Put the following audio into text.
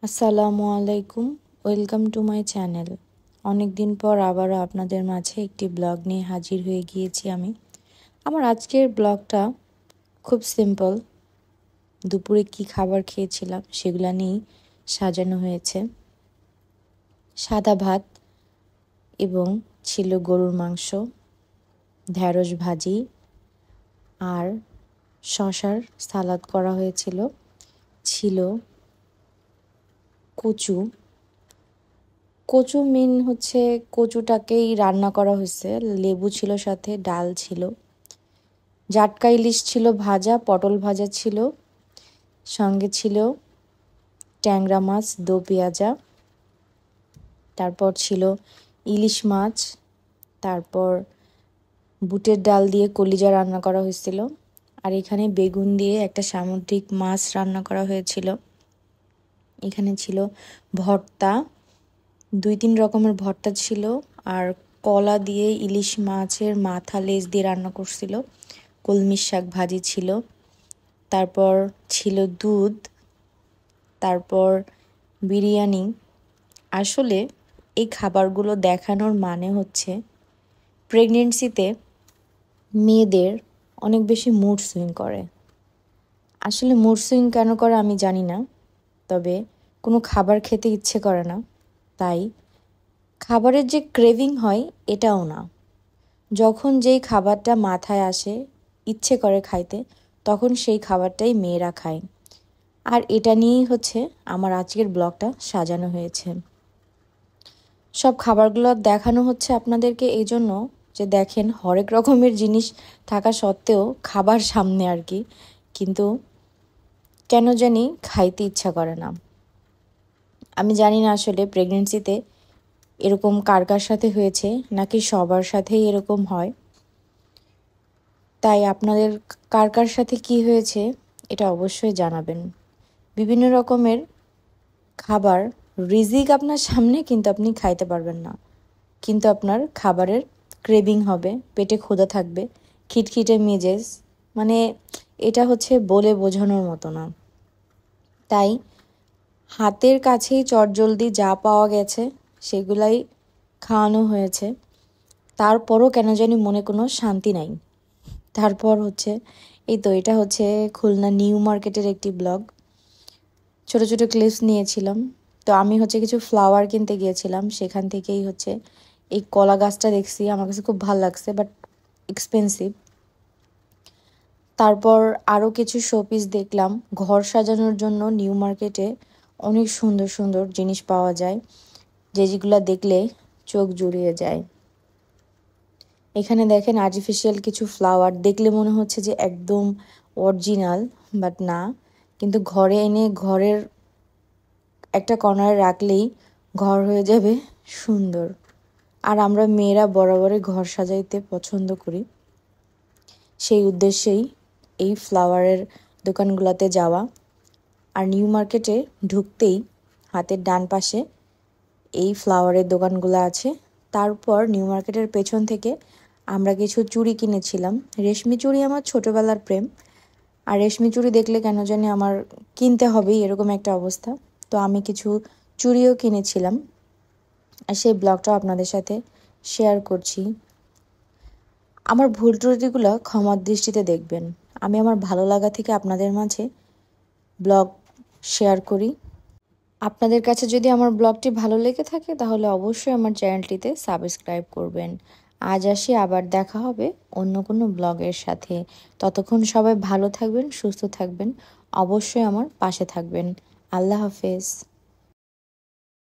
আসসালামু আলাইকুম, welcome to my channel. অনেক দিন পর আবারও আপনাদের মাঝে একটি ব্লগ নিয়ে হাজির হয়ে গিয়েছি আমি। আমার আজকের ব্লগটা খুব সিম্পল। দুপুরে কি খাবার খেয়েছিলাম সেগুলা নিয়েই সাজানো হয়েছে। সাদা ভাত এবং ছিল গরুর মাংস, ঢেঁড়স ভাজি আর শশার সালাদ করা হয়েছিল। ছিল কচু। কচু মেন হচ্ছে কচুটাকেই রান্না করা হয়েছে। লেবু ছিল, সাথে ডাল ছিল, জাটকা ইলিশ ছিল ভাজা, পটল ভাজা ছিল, সঙ্গে ছিল ট্যাংরা মাছ দো পেঁয়াজা, তারপর ছিল ইলিশ মাছ, তারপর বুটের ডাল দিয়ে কলিজা রান্না করা হয়েছিল, আর এখানে বেগুন দিয়ে একটা সামুদ্রিক মাছ রান্না করা হয়েছিল। এখানে ছিল ভর্তা, 2-3 রকমের ভর্তা ছিল, আর কলা দিয়ে ইলিশ মাছের মাথা লেজ দিয়ে রান্না করছিল। কলমি শাক ভাজি ছিল, তারপর ছিল দুধ, তারপর বিরিয়ানি। আসলে এই খাবারগুলো দেখানোর মানে হচ্ছে প্রেগনেন্সিতে মেয়েদের অনেক বেশি মুড সুইং করে। আসলে মুড সুইং কেন করে আমি জানি না, তবে কোনো খাবার খেতে ইচ্ছে করে না, তাই খাবারের যে ক্রেভিং হয় এটাও না। যখন যেই খাবারটা মাথায় আসে, ইচ্ছে করে খাইতে, তখন সেই খাবারটাই মেয়েরা খায়। আর এটা নিয়েই হচ্ছে আমার আজকের ব্লগটা সাজানো হয়েছে। সব খাবারগুলো দেখানো হচ্ছে আপনাদেরকে এই জন্য যে দেখেন হরেক রকমের জিনিস থাকা সত্ত্বেও খাবার সামনে আর কি, কিন্তু কেন জানি খাইতে ইচ্ছা করে না। আমি জানি না আসলে প্রেগনেন্সিতে এরকম কার কার সাথে হয়েছে, নাকি সবার সাথেই এরকম হয়। তাই আপনাদের কার কার সাথে কি হয়েছে এটা অবশ্যই জানাবেন। বিভিন্ন রকমের খাবার, রিজিক আপনার সামনে, কিন্তু আপনি খাইতে পারবেন না, কিন্তু আপনার খাবারের ক্রেভিং হবে, পেটে ক্ষুধা থাকবে, খিটখিটে মেজাজ, মানে এটা হচ্ছে বলে বোঝানোর মতো না। তাই হাতের কাছেই চটজলদি যা পাওয়া গেছে সেগুলাই খাওয়ানো হয়েছে। তারপরও কেন জানি মনে কোনো শান্তি নাই। তারপর হচ্ছে এই তো, এটা হচ্ছে খুলনা নিউ মার্কেটের একটি ব্লগ। ছোট ছোট ক্লিপস নিয়েছিলাম। তো আমি হচ্ছে কিছু ফ্লাওয়ার কিনতে গিয়েছিলাম, সেখান থেকেই হচ্ছে এই কলা গাছটা দেখছি, আমার কাছে খুব ভালো লাগছে, বাট এক্সপেন্সিভ। তারপর আরও কিছু শোপিস দেখলাম। ঘর সাজানোর জন্য নিউ মার্কেটে অনেক সুন্দর সুন্দর জিনিস পাওয়া যায়, যেগুলো দেখলে চোখ জুড়িয়ে যায়। এখানে দেখেন আর্টিফিশিয়াল কিছু ফ্লাওয়ার, দেখলে মনে হচ্ছে যে একদম অরিজিনাল, বাট না। কিন্তু ঘরে এনে ঘরের একটা কর্নারে রাখলেই ঘর হয়ে যাবে সুন্দর। আর আমরা মেয়েরা বরাবরই ঘর সাজাইতে পছন্দ করি, সেই উদ্দেশ্যেই এই ফ্লাওয়ারের দোকানগুলোতে যাওয়া। আর নিউ মার্কেটে ঢুকতেই হাতের ডান পাশে এই ফ্লাওয়ারের দোকানগুলো আছে। তারপর নিউ মার্কেটের পেছন থেকে আমরা কিছু চুড়ি কিনেছিলাম। রেশমি চুড়ি আমার ছোটোবেলার প্রেম, আর রেশমি চুড়ি দেখলে কেন জানি আমার কিনতে হবেই এরকম একটা অবস্থা। তো আমি কিছু চুড়িও কিনেছিলাম, আর সেই ব্লগটাও আপনাদের সাথে শেয়ার করছি। আমার ভুল ত্রুটিগুলো ক্ষমার দৃষ্টিতে দেখবেন। আমি আমার ভালো লাগা থেকে আপনাদের মাঝে ব্লগ শেয়ার করি। আপনাদের কাছে যদি আমার ব্লগটি ভালো লেগে থাকে তাহলে অবশ্যই আমার চ্যানেলটিতে সাবস্ক্রাইব করবেন। আজ আসি, আবার দেখা হবে অন্য কোনো ব্লগের সাথে। ততক্ষণ সবাই ভালো থাকবেন, সুস্থ থাকবেন, অবশ্যই আমার পাশে থাকবেন। আল্লাহ হাফেজ।